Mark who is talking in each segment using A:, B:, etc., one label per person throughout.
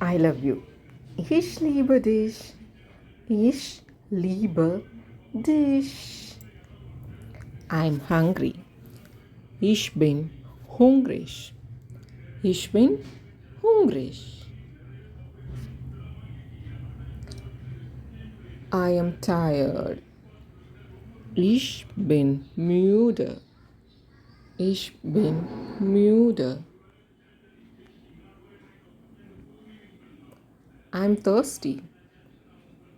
A: I love you. Ich liebe dich. Ich liebe dich. I'm hungry. Ich bin hungrig. Ich bin hungrig. I am tired. Ich bin müde. Ich bin müde. I'm thirsty.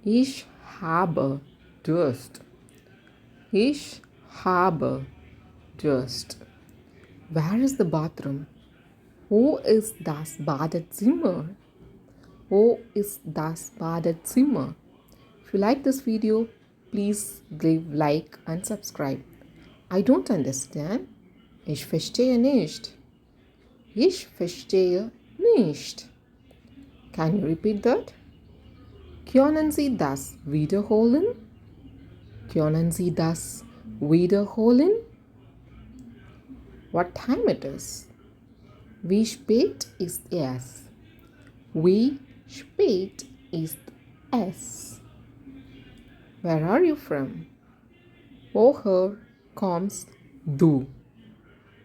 A: Ich habe Durst. Ich habe Durst. Where is the bathroom? Wo ist das Badezimmer? Wo ist das Badezimmer? If you like this video, please give like and subscribe. I don't understand. Ich verstehe nicht. Ich verstehe nicht. Can you repeat that? Können Sie das wiederholen? Können Sie das wiederholen? What time it is? Wie spät ist es? Wie spät ist es? Where are you from? Woher kommst du?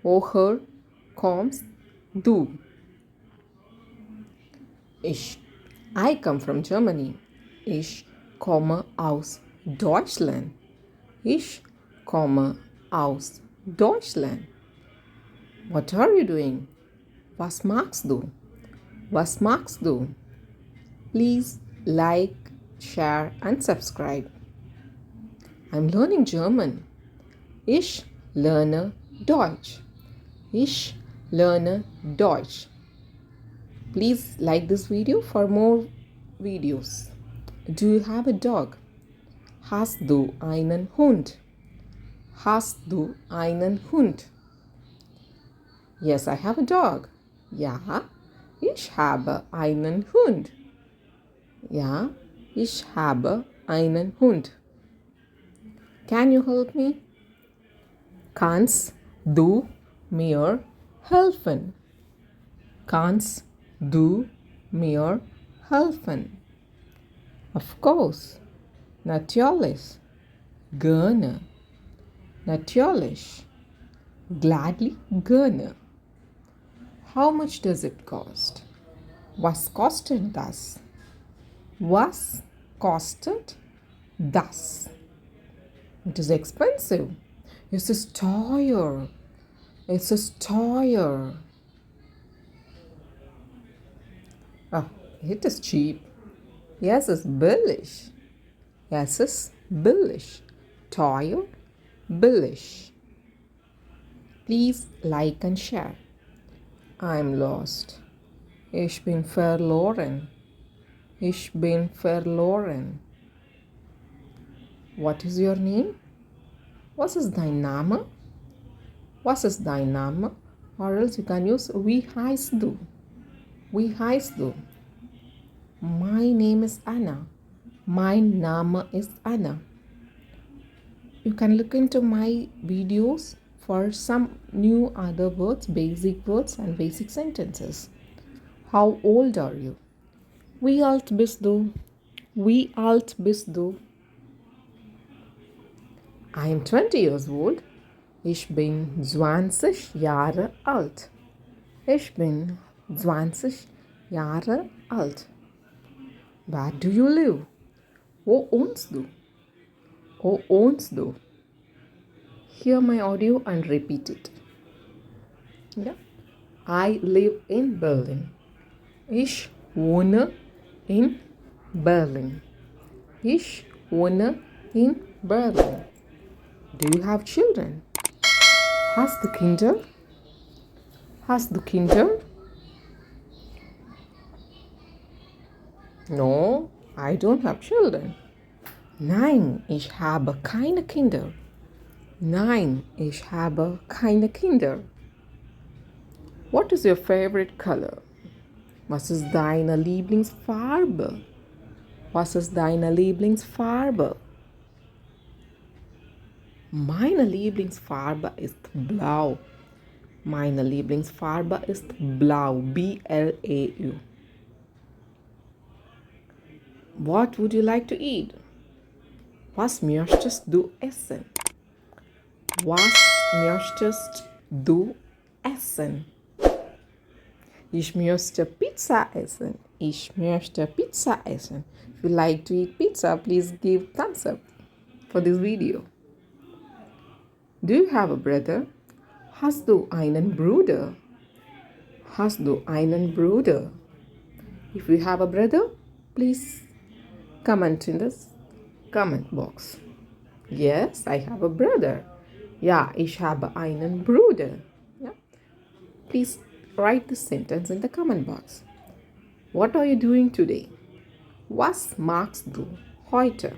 A: Woher kommst du? I come from Germany. Ich komme aus Deutschland. Ich komme aus Deutschland. What are you doing? Was machst du? Was machst du? Please like, share and subscribe. I'm learning German. Ich lerne Deutsch. Ich lerne Deutsch. Please like this video for more videos. Do you have a dog? Hast du einen Hund? Hast du einen Hund? Yes, I have a dog. Ja, ich habe einen Hund. Ja, ich habe einen Hund. Can you help me? Kannst du mir helfen? Kannst du mir helfen? Of course. Natürlich. Gerne. Natürlich. Gladly. Gerne. How much does it cost? Was kostet das? Was kostet das? It is expensive. Es ist teuer. Es ist teuer. Ah, it is cheap. Es ist billig. Es ist billig. Teuer, billig. Please like and share. I'm lost. Ich bin verloren. Ich bin verloren. What is your name? Was ist dein Name? Was ist dein Name? Or else you can use wie heißt du? Wie heißt du? My name is Anna. Mein Name ist Anna. You can look into my videos for some new other words, basic words and basic sentences. How old are you? Wie alt bist du? Wie alt bist du? I am 20 years old. Ich bin 20 Jahre alt. Ich bin 20 Jahre alt. Where do you live? Wo wohnst du? Wo wohnst du? Hear my audio and repeat it. Yeah. I live in Berlin. Ich wohne in Berlin. Ich wohne in Berlin. Do you have children? Hast du Kinder? Hast du Kinder? No, I don't have children. Nein, ich habe keine Kinder. Nein, ich habe keine Kinder. What is your favorite color? Was ist deine Lieblingsfarbe? Was ist deine Lieblingsfarbe? Meine Lieblingsfarbe ist blau. Meine Lieblingsfarbe ist blau. B-L-A-U. What would you like to eat? Was möchtest du essen? Was möchtest du essen? Ich möchte Pizza essen. Ich möchte Pizza essen. If you like to eat pizza, please give thumbs up for this video. Do you have a brother? Hast du einen Bruder? Hast du einen Bruder? If you have a brother, please comment in this comment box. Yes, I have a brother. Ja, ich habe einen Bruder. Yeah. Please write the sentence in the comment box. What are you doing today? Was machst du heute?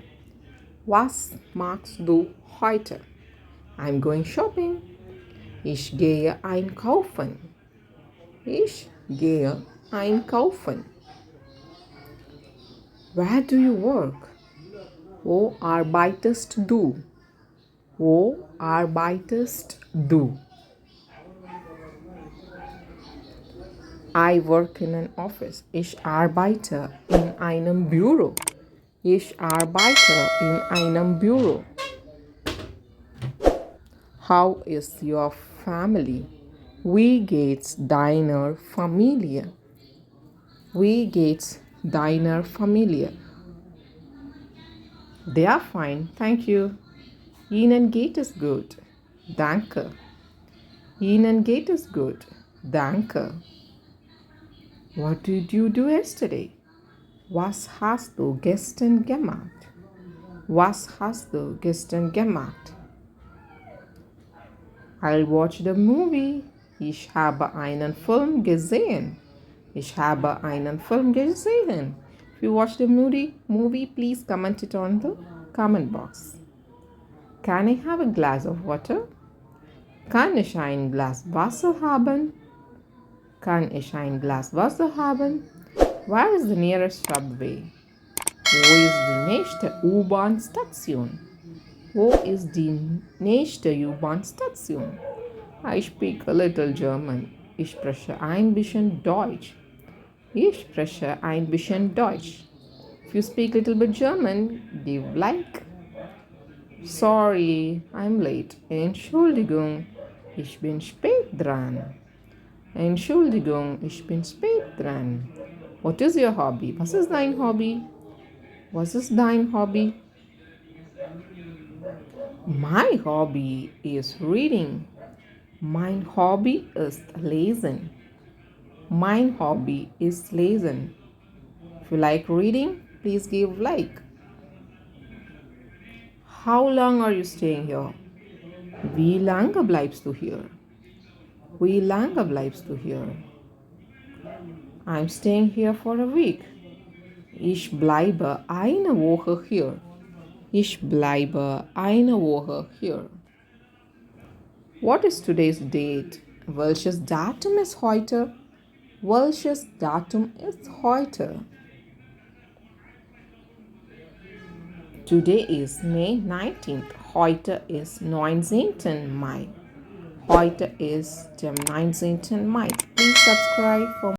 A: Was machst du heute? I'm going shopping. Ich gehe einkaufen. Ich gehe einkaufen. Where do you work? Wo arbeitest du? Wo arbeitest du? I work in an office. Ich arbeite in einem Büro. Ich arbeite in einem Büro. How is your family? Wie geht's deiner Familie? Wie geht's deiner Familie? They are fine, thank you. Ihnen geht es gut. Danke. Ihnen geht es gut. Danke. What did you do yesterday? Was hast du gestern gemacht? Was hast du gestern gemacht? I'll watch the movie. Ich habe einen Film gesehen. Ich habe einen Film gesehen. If you watch the movie, please comment it on the comment box. Can I have a glass of water? Kann ich ein Glas Wasser haben? Kann ich ein Glas Wasser haben? Where is the nearest subway? Wo ist die nächste U-Bahn-Station? Wo ist die nächste U-Bahn-Station? I speak a little German. Ich spreche ein bisschen Deutsch. Ich spreche ein bisschen Deutsch. If you speak a little bit German, give like. Sorry, I'm late. Entschuldigung, ich bin spät dran. Entschuldigung, ich bin spät dran. What is your hobby? Was ist dein Hobby? Was ist dein Hobby? My hobby is reading. Mein Hobby ist Lesen. Mein Hobby is Lesen. If you like reading, please give like. How long are you staying here? Wie lange bleibst du hier? Wie lange bleibst du hier? I'm staying here for a week. Ich bleibe eine Woche hier. Ich bleibe eine Woche hier. What is today's date? Welches Datum ist heute? Welches Datum ist heute? Today is May 19th. Heute ist 19. Mai. Heute ist der 19. Mai. Please subscribe for